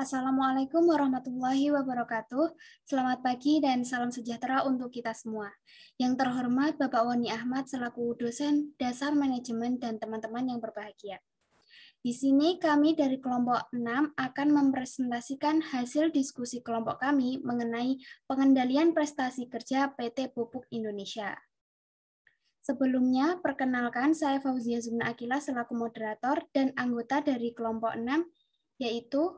Assalamualaikum warahmatullahi wabarakatuh. Selamat pagi dan salam sejahtera untuk kita semua. Yang terhormat Bapak Wani Ahmad selaku dosen dasar manajemen dan teman-teman yang berbahagia. Di sini kami dari kelompok 6 akan mempresentasikan hasil diskusi kelompok kami mengenai pengendalian prestasi kerja PT Pupuk Indonesia. Sebelumnya, perkenalkan saya Fauzia Zumna Akila selaku moderator dan anggota dari kelompok 6, yaitu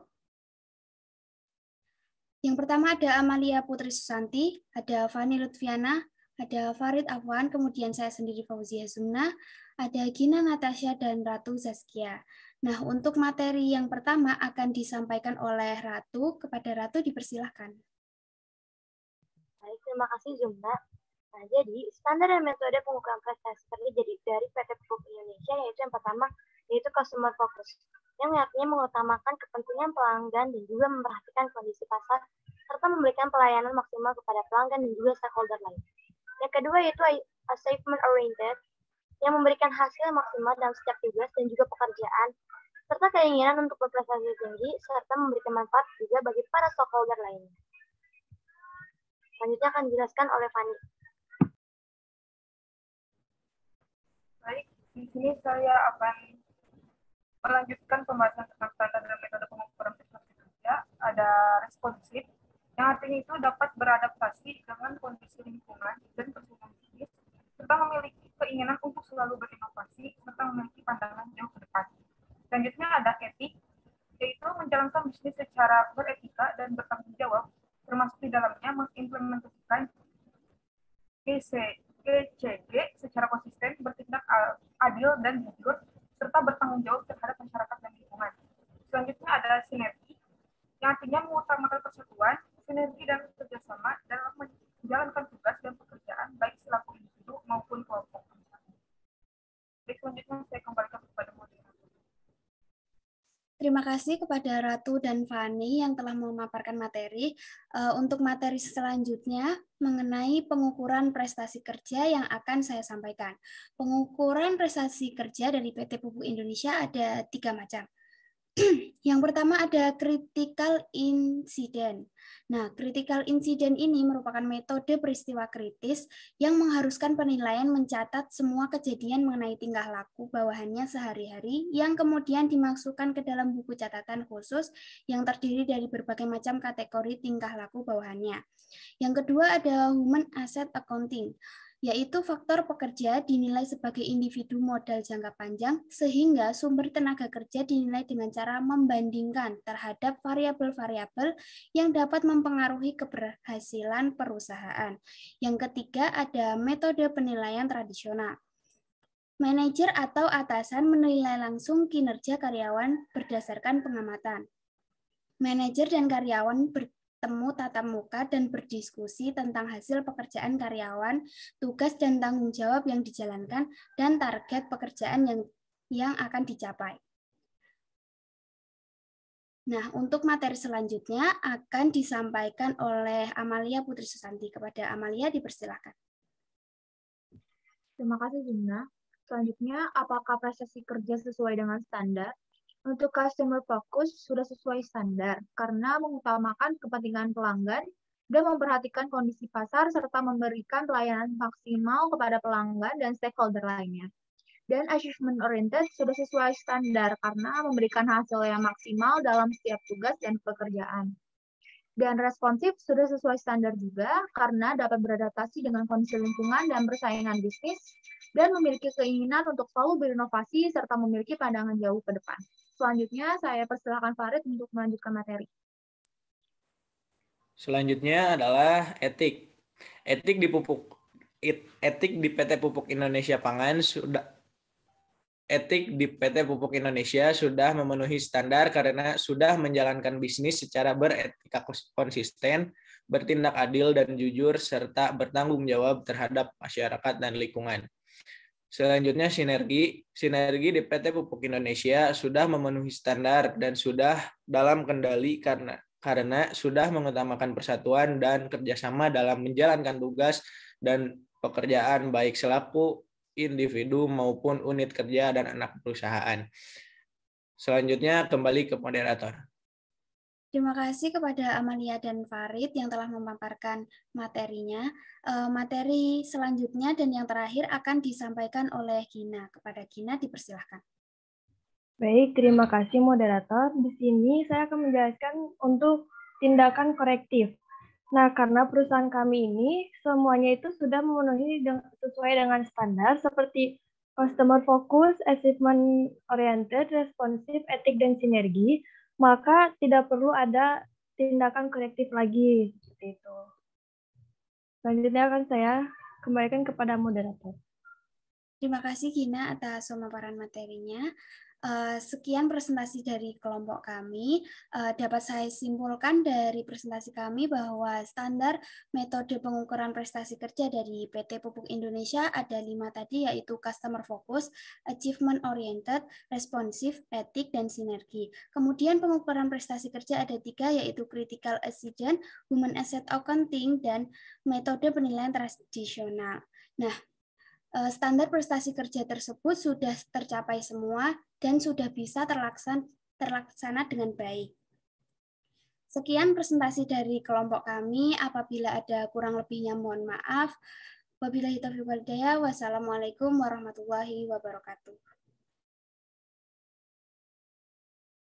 yang pertama ada Amalia Putri Susanti, ada Fani Lutfiana, ada Farid Afwan, kemudian saya sendiri Fauzia Zumna, ada Gina Natasha, dan Ratu Zaskia. Nah, untuk materi yang pertama akan disampaikan oleh Ratu. Kepada Ratu dipersilahkan. Baik, terima kasih Zumna. Nah, jadi standar dan metode pengukuran prestasi kerja dari PT Pupuk Indonesia yaitu yang pertama yaitu customer focus, yang artinya mengutamakan kepentingan pelanggan dan juga memperhatikan kondisi pasar serta memberikan pelayanan maksimal kepada pelanggan dan juga stakeholder lain. Yang kedua yaitu achievement oriented, yang memberikan hasil maksimal dalam setiap tugas dan juga pekerjaan serta keinginan untuk berprestasi tinggi serta memberikan manfaat juga bagi para stakeholder lainnya. Selanjutnya akan dijelaskan oleh Fani. Baik, di sini saya akan melanjutkan pembahasan tentang standar dan metode pengukuran prestasi kerja. Ada responsif, yang artinya itu dapat beradaptasi dengan kondisi lingkungan dan pertumbuhan bisnis, serta memiliki keinginan untuk selalu berinovasi, serta memiliki pandangan jauh ke depan. Selanjutnya ada etik, yaitu menjalankan bisnis secara beretika dan bertanggung jawab, termasuk di dalamnya mengimplementasikan ECG secara konsisten, bertindak adil dan jujur, serta bertanggung jawab terhadap masyarakat dan lingkungan. Selanjutnya ada sinergi, yang artinya mengutamakan persatuan, sinergi dan kerjasama dalam menjalankan tugas dan pekerjaan baik selaku individu maupun kelompok. Baik, selanjutnya saya kembalikan kepada moderator. Terima kasih kepada Ratu dan Fani yang telah memaparkan materi. Untuk materi selanjutnya mengenai pengukuran prestasi kerja yang akan saya sampaikan. Pengukuran prestasi kerja dari PT Pupuk Indonesia ada 3 macam. Yang pertama ada critical incident. Nah, critical incident ini merupakan metode peristiwa kritis yang mengharuskan penilaian mencatat semua kejadian mengenai tingkah laku bawahannya sehari-hari yang kemudian dimasukkan ke dalam buku catatan khusus yang terdiri dari berbagai macam kategori tingkah laku bawahannya. Yang kedua ada human asset accounting, yaitu faktor pekerja dinilai sebagai individu modal jangka panjang sehingga sumber tenaga kerja dinilai dengan cara membandingkan terhadap variabel-variabel yang dapat mempengaruhi keberhasilan perusahaan. Yang ketiga ada metode penilaian tradisional. Manajer atau atasan menilai langsung kinerja karyawan berdasarkan pengamatan. Manajer dan karyawan bertemu tatap muka dan berdiskusi tentang hasil pekerjaan karyawan, tugas dan tanggung jawab yang dijalankan, dan target pekerjaan yang akan dicapai. Nah, untuk materi selanjutnya akan disampaikan oleh Amalia Putri Susanti. Kepada Amalia dipersilakan. Terima kasih, Zumna. Selanjutnya, apakah prestasi kerja sesuai dengan standar? Untuk customer focus sudah sesuai standar karena mengutamakan kepentingan pelanggan dan memperhatikan kondisi pasar serta memberikan pelayanan maksimal kepada pelanggan dan stakeholder lainnya. Dan achievement oriented sudah sesuai standar karena memberikan hasil yang maksimal dalam setiap tugas dan pekerjaan. Dan responsif sudah sesuai standar juga karena dapat beradaptasi dengan kondisi lingkungan dan persaingan bisnis dan memiliki keinginan untuk selalu berinovasi serta memiliki pandangan jauh ke depan. Selanjutnya, saya persilakan Farid untuk melanjutkan materi. Selanjutnya adalah etik. Etik di PT Pupuk Indonesia Pangan sudah memenuhi standar karena sudah menjalankan bisnis secara beretika konsisten, bertindak adil dan jujur, serta bertanggung jawab terhadap masyarakat dan lingkungan. Selanjutnya sinergi di PT Pupuk Indonesia sudah memenuhi standar dan sudah dalam kendali karena sudah mengutamakan persatuan dan kerjasama dalam menjalankan tugas dan pekerjaan baik selaku individu maupun unit kerja dan anak perusahaan. Selanjutnya kembali ke moderator. Terima kasih kepada Amalia dan Farid yang telah memaparkan materinya. Materi selanjutnya dan yang terakhir akan disampaikan oleh Gina. Kepada Gina dipersilahkan. Baik, terima kasih moderator. Di sini saya akan menjelaskan untuk tindakan korektif. Nah, karena perusahaan kami ini semuanya itu sudah memenuhi sesuai dengan standar seperti customer focus, achievement oriented, responsive, etik, dan sinergi, maka tidak perlu ada tindakan korektif lagi. Seperti itu. Selanjutnya akan saya kembalikan kepada moderator. Terima kasih Gina atas pemaparan materinya. Sekian presentasi dari kelompok kami. Dapat saya simpulkan dari presentasi kami bahwa standar metode pengukuran prestasi kerja dari PT Pupuk Indonesia ada 5 tadi, yaitu customer focus, achievement oriented, responsive, etik, dan sinergi. Kemudian pengukuran prestasi kerja ada 3, yaitu critical accident, human asset accounting, dan metode penilaian tradisional. Nah, standar prestasi kerja tersebut sudah tercapai semua dan sudah bisa terlaksana dengan baik. Sekian presentasi dari kelompok kami. Apabila ada kurang lebihnya mohon maaf. Wabillahi taufiq wal hidayah. Wassalamualaikum warahmatullahi wabarakatuh.